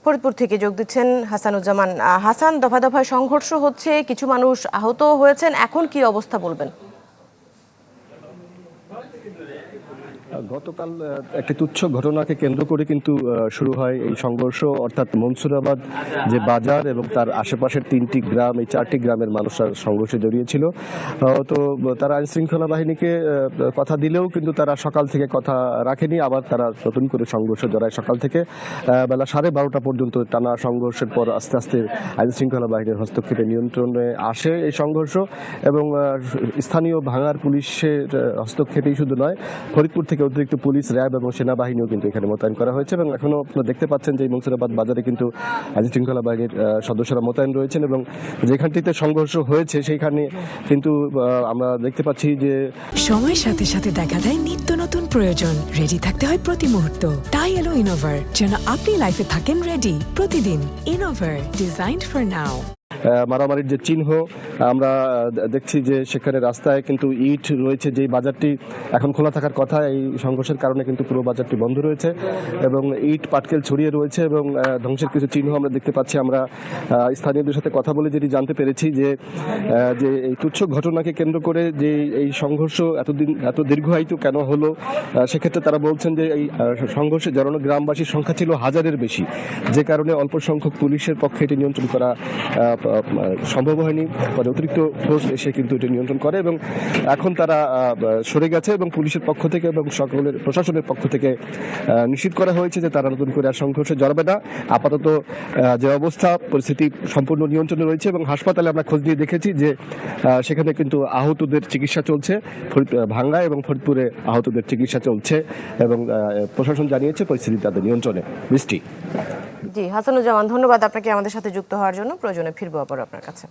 ফরিদপুর থেকে যোগ দিচ্ছেন হাসানুজ্জামান। হাসান, দফা দফায় সংঘর্ষ হচ্ছে, কিছু মানুষ আহত হয়েছেন, এখন কি অবস্থা বলবেন? গতকাল একটি তুচ্ছ ঘটনাকে কেন্দ্র করে কিন্তু শুরু হয় এই সংঘর্ষ, অর্থাৎ মনসুরাবাদ যে বাজার এবং তার আশেপাশের 3টি গ্রাম, এই 4টি গ্রামের মানুষরা সংঘর্ষে জড়িয়েছিল। তো তারা আইন শৃঙ্খলা বাহিনীকে কথা দিলেও কিন্তু তারা সকাল থেকে কথা রাখেনি, আবার তারা নতুন করে সংঘর্ষ জড়ায়। সকাল থেকে বেলা 12:30 পর্যন্ত টানা সংঘর্ষের পর আস্তে আস্তে আইন শৃঙ্খলা বাহিনীর হস্তক্ষেপে নিয়ন্ত্রণে আসে এই সংঘর্ষ, এবং স্থানীয় ভাঙার পুলিশের হস্তক্ষেপেই শুধু নয়, ফরিদপুর থেকে অতিরিক্ত পুলিশ, র্যাব এবং সেনাবাহিনীও কিন্তু এখানে মোতায়েন করা হয়েছে। এবং এখনো আপনারা দেখতে পাচ্ছেন যে মনসুরাবাদ বাজারে কিন্তু আইন শৃঙ্খলা বাহিনীর সদস্যরা মোতায়েন রয়েছেন, এবং যেখানটিতে সংঘর্ষ হয়েছে সেইখানে কিন্তু আমরা দেখতে পাচ্ছি যে সময়ের সাথে সাথে দেখা দেয় নিত্য নতুন প্রয়োজন। রেডি থাকতে হয় প্রতি মুহূর্ত। তাই এলো ইনোভার, যেন আপনি লাইফে থাকেন রেডি প্রতিদিন। ইনোভার, ডিজাইনড ফর নাও। মারামারির যে চিহ্ন আমরা দেখছি যে সেখানে রাস্তায় কিন্তু ইট রয়েছে, যেই বাজারটি এখন খোলা থাকার কথা, এই সংঘর্ষের কারণে কিন্তু পুরো বাজারটি বন্ধ রয়েছে এবং ইট পাটকেল ছড়িয়ে রয়েছে এবং ধ্বংসের কিছু চিহ্ন আমরা দেখতে পাচ্ছি। আমরা স্থানীয়দের সাথে কথা বলে যেটি জানতে পেরেছি যে এই তুচ্ছ ঘটনাকে কেন্দ্র করে যে এই সংঘর্ষ এত দীর্ঘায়িত কেন হলো, সেক্ষেত্রে তারা বলছেন যে এই সংঘর্ষে জড়ানো গ্রামবাসীর সংখ্যা ছিল 1000-এর বেশি, যে কারণে অল্প সংখ্যক পুলিশের পক্ষে এটি নিয়ন্ত্রণ করা সম্ভব হয়নি। অতিরিক্ত ফোর্স এসে কিন্তু এটি নিয়ন্ত্রণ করে এবং এখন তারা সরে গেছে, এবং পুলিশের পক্ষ থেকে এবং সকলের প্রশাসনের পক্ষ থেকে নিশ্চিত করা হয়েছে যে তারা নতুন করে আর সংঘর্ষে জড়াবে না। আপাতত যে অবস্থা, পরিস্থিতি সম্পূর্ণ নিয়ন্ত্রণে রয়েছে এবং হাসপাতালে আমরা খোঁজ নিয়ে দেখেছি যে সেখানে কিন্তু আহতদের চিকিৎসা চলছে। ভাঙ্গা এবং ফরিদপুরে আহতদের চিকিৎসা চলছে এবং প্রশাসন জানিয়েছে পরিস্থিতি তাদের নিয়ন্ত্রণে। বৃষ্টি। জি, হাসানুজ্জামান, ধন্যবাদ আপনাকে আমাদের সাথে যুক্ত হওয়ার জন্য। প্রয়োজনে ফিরবো আবার আপনার কাছে।